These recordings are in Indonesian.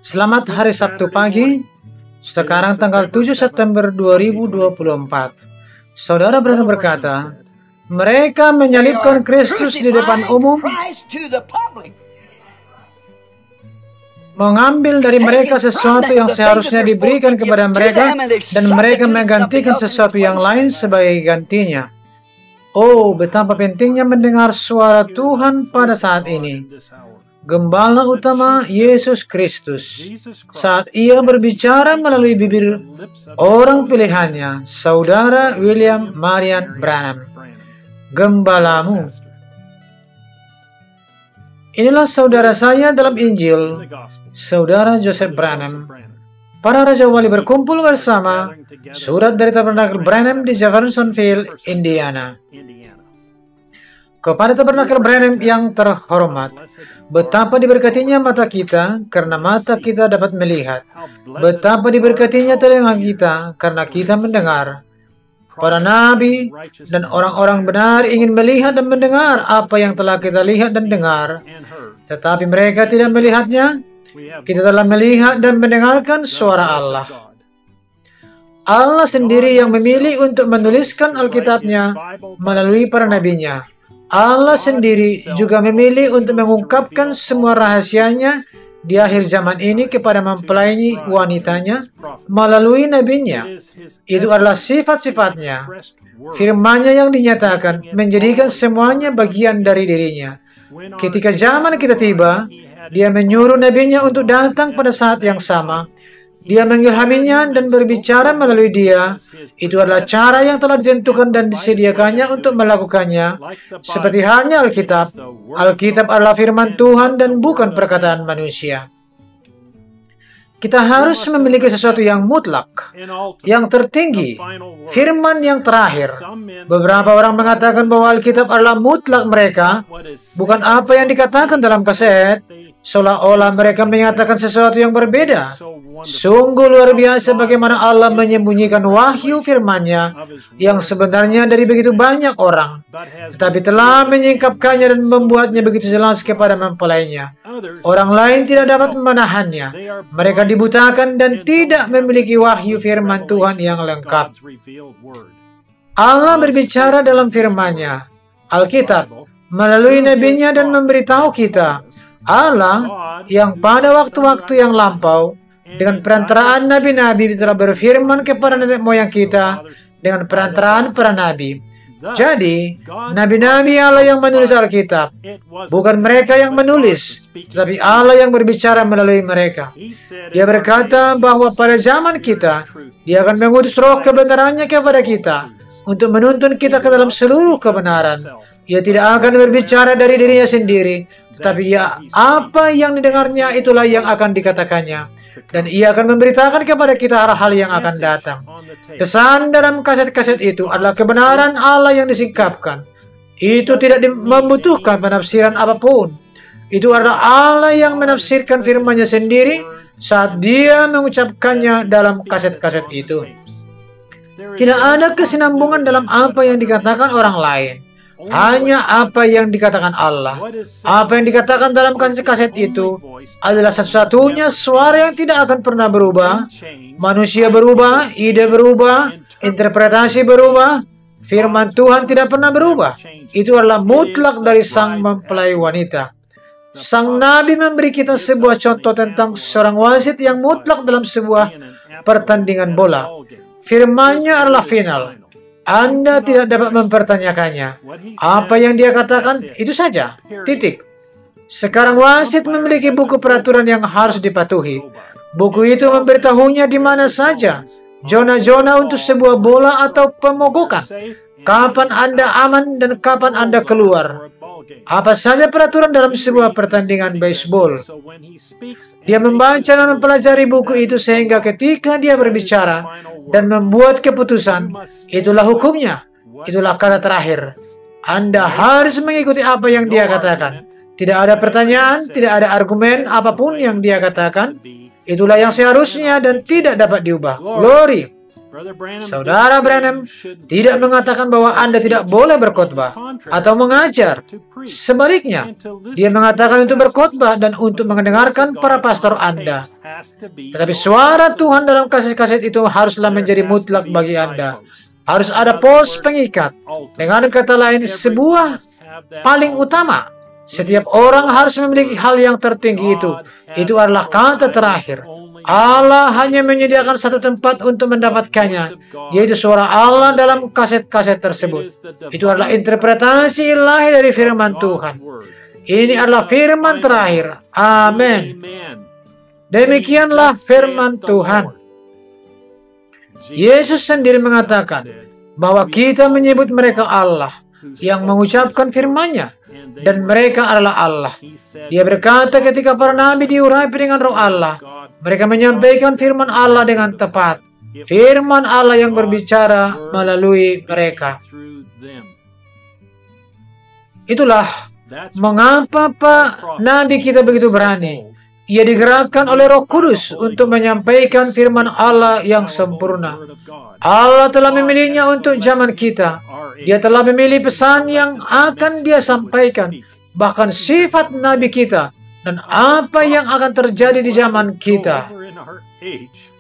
Selamat hari Sabtu pagi. Sekarang tanggal 7 September 2024. Saudara Branham berkata, mereka menyalibkan Kristus di depan umum, mengambil dari mereka sesuatu yang seharusnya diberikan kepada mereka, dan mereka menggantikan sesuatu yang lain sebagai gantinya. Oh, betapa pentingnya mendengar suara Tuhan pada saat ini. Gembala utama Yesus Kristus, saat ia berbicara melalui bibir orang pilihannya, Saudara William Marion Branham, gembalamu. Inilah saudara saya dalam Injil, Saudara Joseph Branham. Para Raja Wali berkumpul bersama, surat dari Tabernakel Branham di Jeffersonville, Indiana. Kepada Tabernakel Branham yang terhormat, betapa diberkatinya mata kita, karena mata kita dapat melihat. Betapa diberkatinya telinga kita, karena kita mendengar. Para nabi dan orang-orang benar ingin melihat dan mendengar apa yang telah kita lihat dan dengar, tetapi mereka tidak melihatnya. Kita telah melihat dan mendengarkan suara Allah. Allah sendiri yang memilih untuk menuliskan Alkitabnya melalui para nabinya. Allah sendiri juga memilih untuk mengungkapkan semua rahasianya di akhir zaman ini kepada mempelai wanitanya melalui nabinya. Itu adalah sifat-sifatnya. Firman-Nya yang dinyatakan menjadikan semuanya bagian dari dirinya. Ketika zaman kita tiba, Dia menyuruh nabinya untuk datang pada saat yang sama. Dia mengilhaminya dan berbicara melalui dia. Itu adalah cara yang telah ditentukan dan disediakannya untuk melakukannya. Seperti halnya Alkitab. Alkitab adalah firman Tuhan dan bukan perkataan manusia. Kita harus memiliki sesuatu yang mutlak, yang tertinggi, firman yang terakhir. Beberapa orang mengatakan bahwa Alkitab adalah mutlak mereka, bukan apa yang dikatakan dalam kaset, seolah-olah mereka menyatakan sesuatu yang berbeda. Sungguh luar biasa bagaimana Allah menyembunyikan wahyu firman-Nya yang sebenarnya dari begitu banyak orang, tetapi telah menyingkapkannya dan membuatnya begitu jelas kepada mempelainya. Orang lain tidak dapat menahannya. Mereka dibutakan dan tidak memiliki wahyu firman Tuhan yang lengkap. Allah berbicara dalam firman-Nya, Alkitab, melalui nabinya dan memberitahu kita. Allah yang pada waktu-waktu yang lampau dengan perantaraan nabi-nabi telah berfirman kepada nenek moyang kita dengan perantaraan para nabi. Jadi, nabi-nabi Allah yang menulis Alkitab, bukan mereka yang menulis, tetapi Allah yang berbicara melalui mereka. Dia berkata bahwa pada zaman kita, Dia akan mengutus roh kebenarannya kepada kita untuk menuntun kita ke dalam seluruh kebenaran. Ia tidak akan berbicara dari dirinya sendiri, tetapi apa yang didengarnya itulah yang akan dikatakannya. Dan Ia akan memberitakan kepada kita hal-hal yang akan datang. Pesan dalam kaset-kaset itu adalah kebenaran Allah yang disingkapkan. Itu tidak membutuhkan penafsiran apapun. Itu adalah Allah yang menafsirkan firman-Nya sendiri saat Dia mengucapkannya dalam kaset-kaset itu. Tidak ada kesinambungan dalam apa yang dikatakan orang lain. Hanya apa yang dikatakan Allah. Apa yang dikatakan dalam kaset-kaset itu adalah satu-satunya suara yang tidak akan pernah berubah. Manusia berubah, ide berubah, interpretasi berubah. Firman Tuhan tidak pernah berubah. Itu adalah mutlak dari sang mempelai wanita. Sang Nabi memberi kita sebuah contoh tentang seorang wasit yang mutlak dalam sebuah pertandingan bola. Firman-Nya adalah final. Anda tidak dapat mempertanyakannya. Apa yang Dia katakan, itu saja. Titik. Sekarang wasit memiliki buku peraturan yang harus dipatuhi. Buku itu memberitahunya di mana saja zona-zona untuk sebuah bola atau pemogokan. Kapan Anda aman dan kapan Anda keluar. Apa saja peraturan dalam sebuah pertandingan baseball. Dia membaca dan mempelajari buku itu sehingga ketika dia berbicara dan membuat keputusan, itulah hukumnya. Itulah kata terakhir. Anda harus mengikuti apa yang dia katakan. Tidak ada pertanyaan, tidak ada argumen apapun yang dia katakan. Itulah yang seharusnya dan tidak dapat diubah. Glory. Saudara Branham tidak mengatakan bahwa Anda tidak boleh berkhotbah atau mengajar. Sebaliknya, dia mengatakan untuk berkhotbah dan untuk mendengarkan para pastor Anda. Tetapi suara Tuhan dalam kaset-kaset itu haruslah menjadi mutlak bagi Anda. Harus ada pos pengikat. Dengan kata lain, sebuah paling utama. Setiap orang harus memiliki hal yang tertinggi itu. Itu adalah kata terakhir. Allah hanya menyediakan satu tempat untuk mendapatkannya, yaitu suara Allah dalam kaset-kaset tersebut. Itu adalah interpretasi ilahi dari firman Tuhan. Ini adalah firman terakhir. Amin. Demikianlah firman Tuhan. Yesus sendiri mengatakan bahwa kita menyebut mereka Allah yang mengucapkan firman-Nya, dan mereka adalah Allah. Dia berkata ketika para nabi diurapi dengan roh Allah, mereka menyampaikan firman Allah dengan tepat. Firman Allah yang berbicara melalui mereka. Itulah mengapa Pak Nabi kita begitu berani. Ia digerakkan oleh Roh Kudus untuk menyampaikan firman Allah yang sempurna. Allah telah memilihnya untuk zaman kita. Dia telah memilih pesan yang akan Dia sampaikan, bahkan sifat Nabi kita, dan apa yang akan terjadi di zaman kita.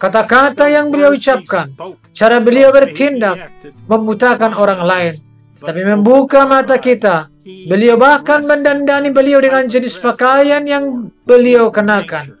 Kata-kata yang beliau ucapkan, cara beliau bertindak, membutakan orang lain, tapi membuka mata kita. Beliau bahkan mendandani beliau dengan jenis pakaian yang beliau kenakan.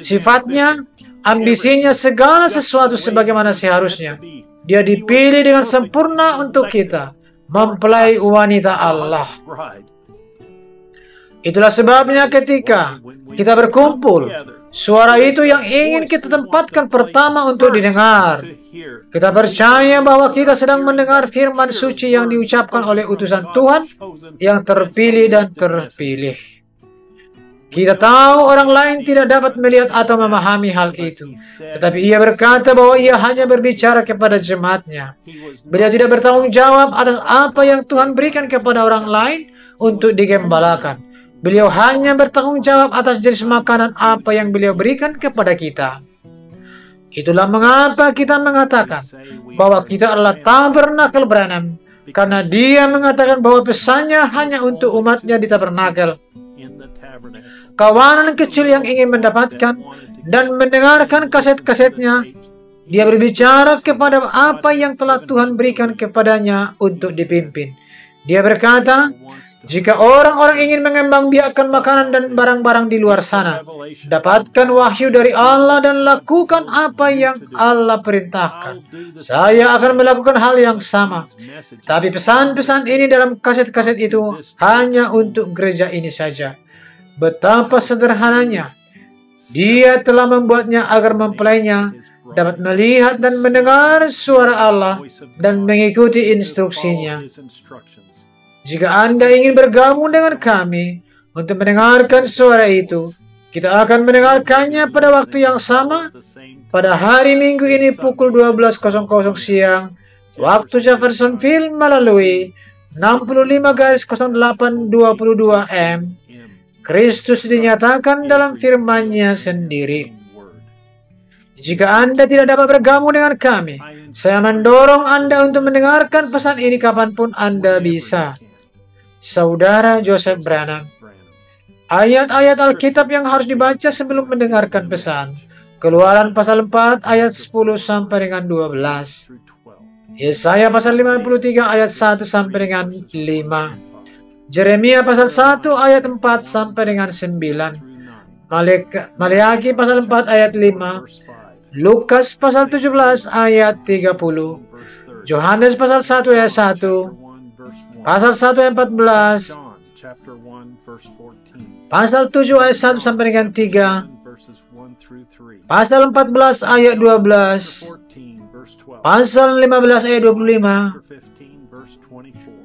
Sifatnya, ambisinya, segala sesuatu sebagaimana seharusnya. Dia dipilih dengan sempurna untuk kita, mempelai wanita Allah. Itulah sebabnya ketika kita berkumpul, suara itu yang ingin kita tempatkan pertama untuk didengar. Kita percaya bahwa kita sedang mendengar firman suci yang diucapkan oleh utusan Tuhan yang terpilih dan terpilih. Kita tahu orang lain tidak dapat melihat atau memahami hal itu. Tetapi ia berkata bahwa ia hanya berbicara kepada jemaatnya. Beliau tidak bertanggung jawab atas apa yang Tuhan berikan kepada orang lain untuk digembalakan. Beliau hanya bertanggung jawab atas jenis makanan apa yang beliau berikan kepada kita. Itulah mengapa kita mengatakan bahwa kita adalah Tabernakel Branham, karena Dia mengatakan bahwa pesannya hanya untuk umatnya di Tabernakel. Kawanan kecil yang ingin mendapatkan dan mendengarkan kaset-kasetnya, dia berbicara kepada apa yang telah Tuhan berikan kepadanya untuk dipimpin. Dia berkata, jika orang-orang ingin mengembangbiakkan makanan dan barang-barang di luar sana, dapatkan wahyu dari Allah dan lakukan apa yang Allah perintahkan. Saya akan melakukan hal yang sama. Tapi pesan-pesan ini dalam kaset-kaset itu hanya untuk gereja ini saja. Betapa sederhananya. Dia telah membuatnya agar mempelainya dapat melihat dan mendengar suara Allah dan mengikuti instruksinya. Jika Anda ingin bergabung dengan kami untuk mendengarkan suara itu, kita akan mendengarkannya pada waktu yang sama pada hari Minggu ini pukul 12.00 siang waktu Jeffersonville melalui 65-0822 M. Kristus dinyatakan dalam firman-Nya sendiri. Jika Anda tidak dapat bergabung dengan kami, saya mendorong Anda untuk mendengarkan pesan ini kapanpun Anda bisa. Saudara Joseph Branham. Ayat-ayat Alkitab yang harus dibaca sebelum mendengarkan pesan. Keluaran pasal 4 ayat 10 sampai dengan 12. Yesaya pasal 53 ayat 1 sampai dengan 5. Jeremia pasal 1 ayat 4 sampai dengan 9. Maleakhi pasal 4 ayat 5. Lukas pasal 17 ayat 30. Yohanes pasal 1 ayat 1. Pasal 1 ayat 14. Pasal 7 ayat 1 sampai dengan 3. Pasal 14 ayat 12. Pasal 15 ayat 25.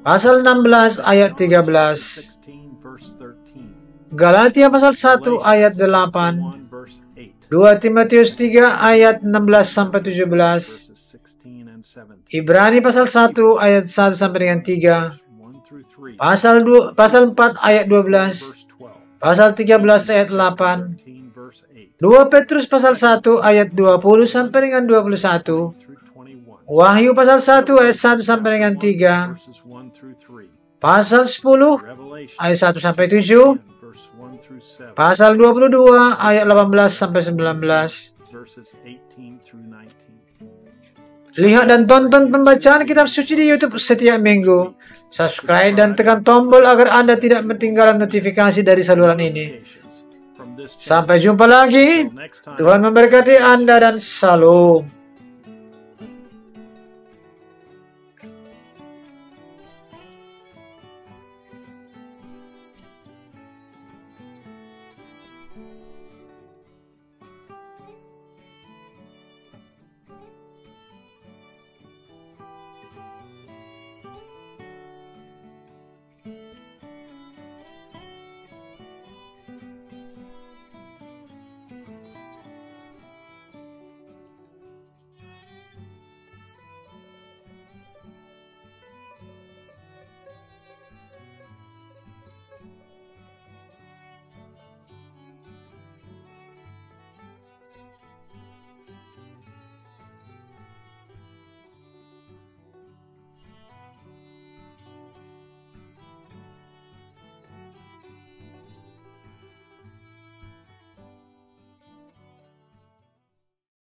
Pasal 16 ayat 13. Galatia pasal 1 ayat 8. 2 Timotius 3 ayat 16 sampai 17. Ibrani pasal 1 ayat 1 sampai dengan 3. Pasal 4 ayat 12. Pasal 13 ayat 8. 2 Petrus pasal 1 ayat 20 sampai dengan 21. Wahyu pasal 1 ayat 1 sampai dengan 3. Pasal 10 ayat 1 sampai 7. Pasal 22 ayat 18 sampai 19. Lihat dan tonton pembacaan kitab suci di YouTube setiap minggu. Subscribe dan tekan tombol agar Anda tidak ketinggalan notifikasi dari saluran ini. Sampai jumpa lagi. Tuhan memberkati Anda dan salam.